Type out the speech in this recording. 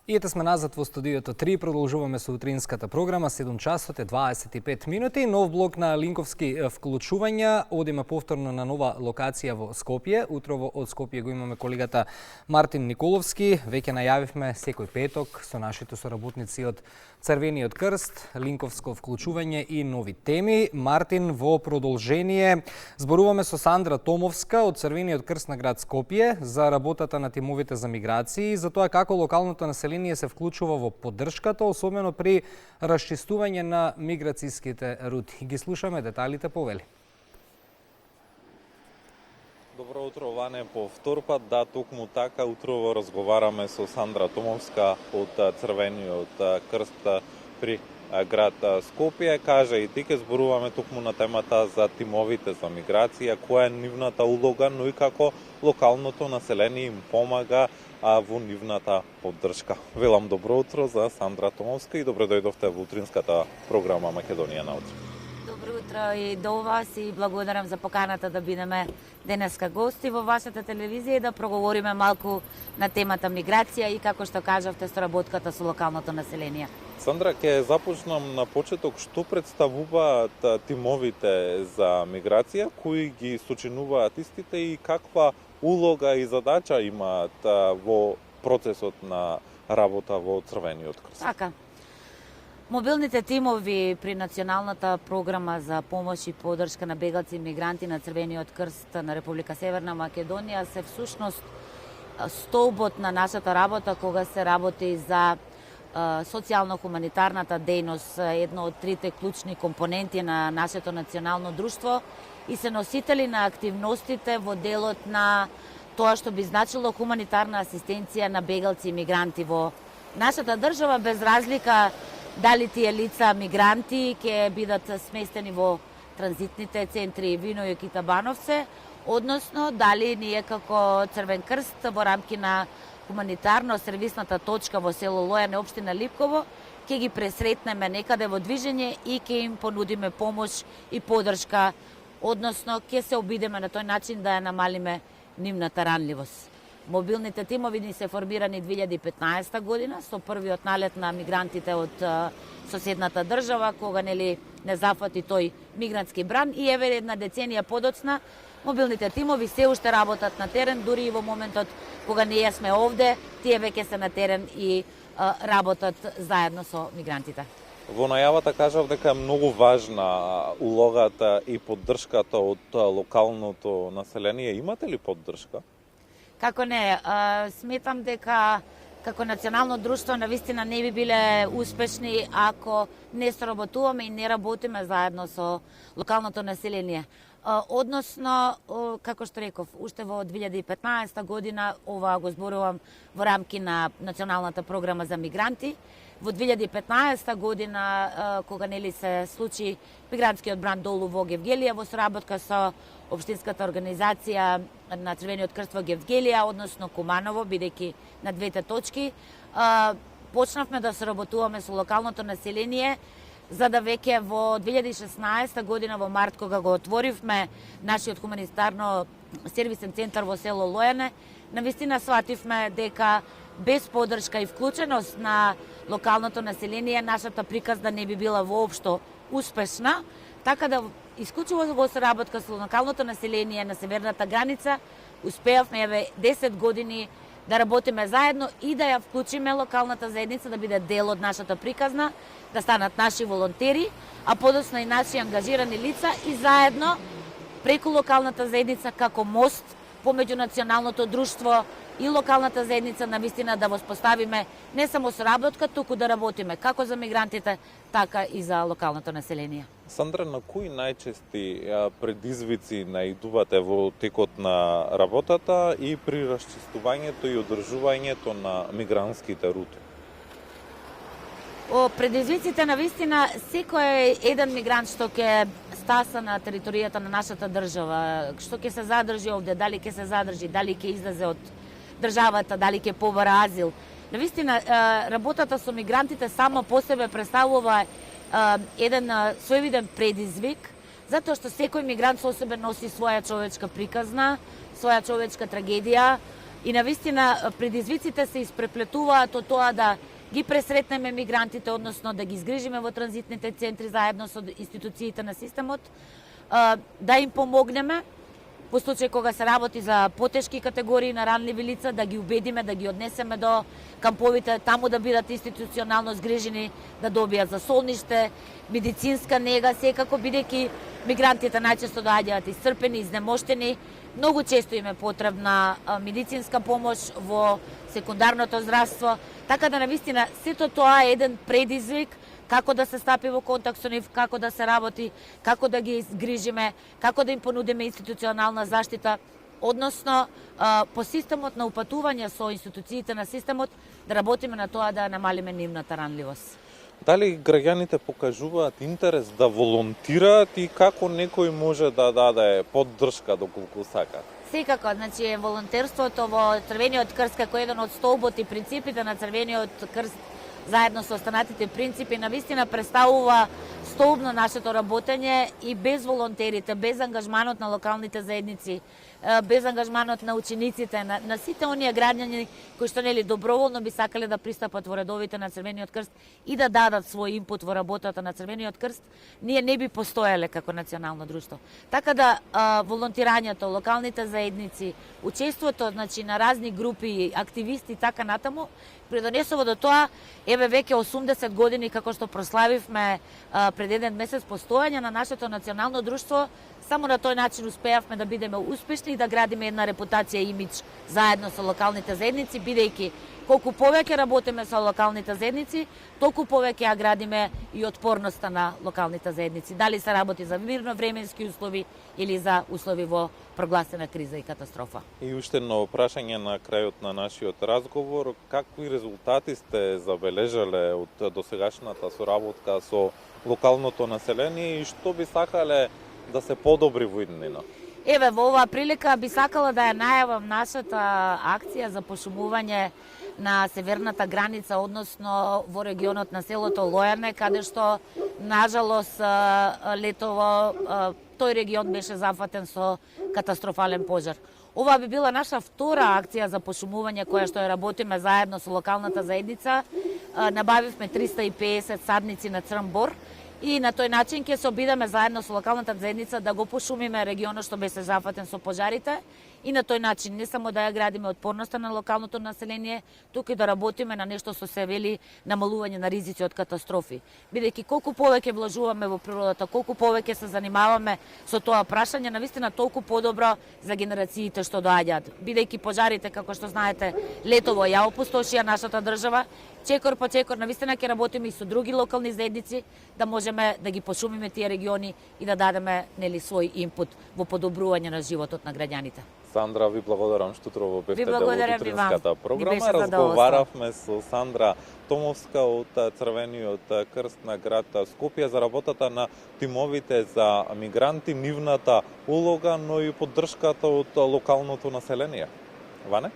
И ете сме назад во студиото 3, продолжуваме со утринската програма, 7 часот е 25 минути, нов блок на линковски вклучувања, одиме повторно на нова локација во Скопје. Утрово од Скопје го имаме колегата Мартин Николовски, веќе најавивме секој петок со нашите соработници од Црвениот крст, линковско вклучување и нови теми. Мартин, во продолжение зборуваме со Сандра Томовска од Црвениот крст на град Скопје за работата на тимовите за миграции и за тоа како локалното население се вклучува во поддршката, особено при расчистување на миграцијските рути. Ги слушаме деталите повели. Добро утро, Ване, по втор пат. Да, токму така, утрово разговараме со Сандра Томовска од Црвениот крст при град Скопје. Кажа и ти ке зборуваме токму на темата за тимовите за миграција, која е нивната улога, но и како локалното население им помага во нивната поддршка. Велам добро утро за Сандра Томовска и добро дојдовте во утринската програма Македонија на утро. Добро утро и до вас и благодарам за поканата да бидеме денеска гости во вашата телевизија и да проговориме малку на темата миграција и како што кажавте соработката со локалното население. Сандра, ќе започнам на почеток. Што представуваат тимовите за миграција, кои ги сочинуваат истите и каква улога и задача имаат во процесот на работа во Црвениот крст? Така. Мобилните тимови при Националната програма за помош и поддршка на бегалци и мигранти на Црвениот крст на Република Северна Македонија се всушност столбот на нашата работа кога се работи за социјално-хуманитарната дејност, едно од трите клучни компоненти на нашето национално друштво и се носители на активностите во делот на тоа што би значило хуманитарна асистенција на бегалци и мигранти во нашата држава, без разлика дали тие лица мигранти ќе бидат сместени во транзитните центри Винојук и Табановце, односно дали ние како Црвен крст во рамки на хуманитарно-сервисната точка во село Лојане, општина Липково, ќе ги пресретнеме некаде во движење и ќе им понудиме помош и поддршка, односно ќе се обидеме на тој начин да ја намалиме нивната ранливост. Мобилните тимови ни се формирани 2015 година со првиот налет на мигрантите од соседната држава, кога не зафати тој мигрантски бран и еве една деценија подоцна мобилните тимови се уште работат на терен, дури и во моментот кога ние сме овде, тие веќе се на терен и работат заедно со мигрантите. Во најавата кажав дека е многу важна улогата и поддршката од локалното население. Имате ли поддршка? Како не, сметам дека како национално друштво навистина не би биле успешни ако не соработуваме и не работиме заедно со локалното население. Односно, како што реков, уште во 2015 година, ова го зборувам во рамки на Националната програма за мигранти, во 2015 година, кога се случи мигрантскиот бран долу во Гевгелија, во соработка со Општинската организација на Црвениот крст во Гевгелија, односно Куманово, бидејќи на двете точки, почнавме да соработуваме со локалното население, за да веќе во 2016 година во март, кога го отворивме нашиот хуманитарно сервисен центар во село Лојане, навистина свативме дека без поддршка и вклученост на локалното население нашата приказна не би била воопшто успешна, така да исклучиво во соработка со локалното население на северната граница успеавме еве 10 години да работиме заедно и да ја вклучиме локалната заедница да биде дел од нашата приказна, да станат наши волонтери, а подоцна и наши ангажирани лица и заедно преку локалната заедница како мост помеѓу националното друштво и локалната заедница навистина да воспоставиме не само соработка, туку да работиме како за мигрантите, така и за локалното население. Сандра, на кои најчести предизвици наидувате во текот на работата и при расчистувањето и одржувањето на мигрантските рути? Предизвиците навистина секој еден мигрант што ќе стаса на територијата на нашата држава, што ќе се задржи овде, дали ќе се задржи, дали ќе излезе од државата, дали ќе побара азил. Навистина, работата со мигрантите само по себе представува еден соевиден предизвик, затоа што секој мигрант со себе носи своја човечка приказна, своја човечка трагедија, И навистина предизвиците се испреплетуваат од тоа да ги пресретнеме мигрантите, односно да ги згрижиме во транзитните центри заедно со институциите на системот, да им помогнеме по случај кога се работи за потешки категории на ранливи лица, да ги убедиме, да ги однесеме до камповите, таму да бидат институционално згрижени, да добијат засолниште, медицинска нега, секако бидејќи мигрантите најчесто доаѓаат исцрпени, изнемоштени, многу често им е потребна медицинска помош во секундарното здравство, така да навистина сето тоа е еден предизвик како да се стапи во контакт со нив, како да се работи, како да ги згрижиме, како да им понудиме институционална заштита, односно по системот на упатување со институциите на системот да работиме на тоа да намалиме нивната ранливост. Дали граѓаните покажуваат интерес да волонтираат и како некој може да даде поддршка доколку сака? Секако, значи волонтерството во Црвениот крст како еден од столбот и принципите на Црвениот крст заедно со останатите принципи навистина представува столб на нашето работење и без волонтерите, без ангажманот на локалните заедници, без ангажманот на учениците, на сите оние граѓани кои што нели доброволно би сакале да пристапат во редовите на Црвениот крст и да дадат свој инпут во работата на Црвениот крст, ние не би постоеле како национално друштво. Така да волонтирањето, локалните заедници, учеството значи на разни групи, активисти и така натаму придонесува до тоа, еве веќе 80 години како што прославивме пред еден месец постојање на нашето национално друштво, само на тој начин успеавме да бидеме успешни и да градиме една репутација и имидж заедно со локалните заедници, бидејќи колку повеќе работиме со локалните заедници, толку повеќе ја градиме и отпорноста на локалните заедници. Дали се работи за мирновременски услови или за услови во прогласена криза и катастрофа. И уште едно прашање на крајот на нашиот разговор, какви резултати сте забележале од досегашната соработка со локалното население и што би сакале да се подобри во иднина? Еве, во оваа прилика би сакала да ја најавам нашата акција за пошумување на северната граница, односно во регионот на селото Лојане, каде што, нажалост, летово тој регион беше зафатен со катастрофален пожар. Ова би била наша втора акција за пошумување која што ја работиме заедно со локалната заедница. Набавивме 350 садници на црн бор и на тој начин ќе се обидеме заедно со локалната заедница да го пошумиме регионот што беше зафатен со пожарите и на тој начин не само да ја градиме отпорноста на локалното население, туку и да работиме на нешто што се вели намалување на ризици од катастрофи. Бидејќи колку повеќе вложуваме во природата, колку повеќе се занимаваме со тоа прашање, навистина толку подобро за генерациите што доаѓаат. Бидејќи пожарите, како што знаете, летово ја опустошија нашата држава, чекор по чекор навистина ќе работиме и со други локални заедници да можеме да ги пошумиме тие региони и да дадеме нели свој инпут во подобрување на животот на граѓаните. Сандра, ви благодарам што утрово бевте дел од утринската програма. Разговаравме со Сандра Томовска од Црвениот крст на град Скопје за работата на тимовите за мигранти, нивната улога, но и поддршката од локалното население. Ване?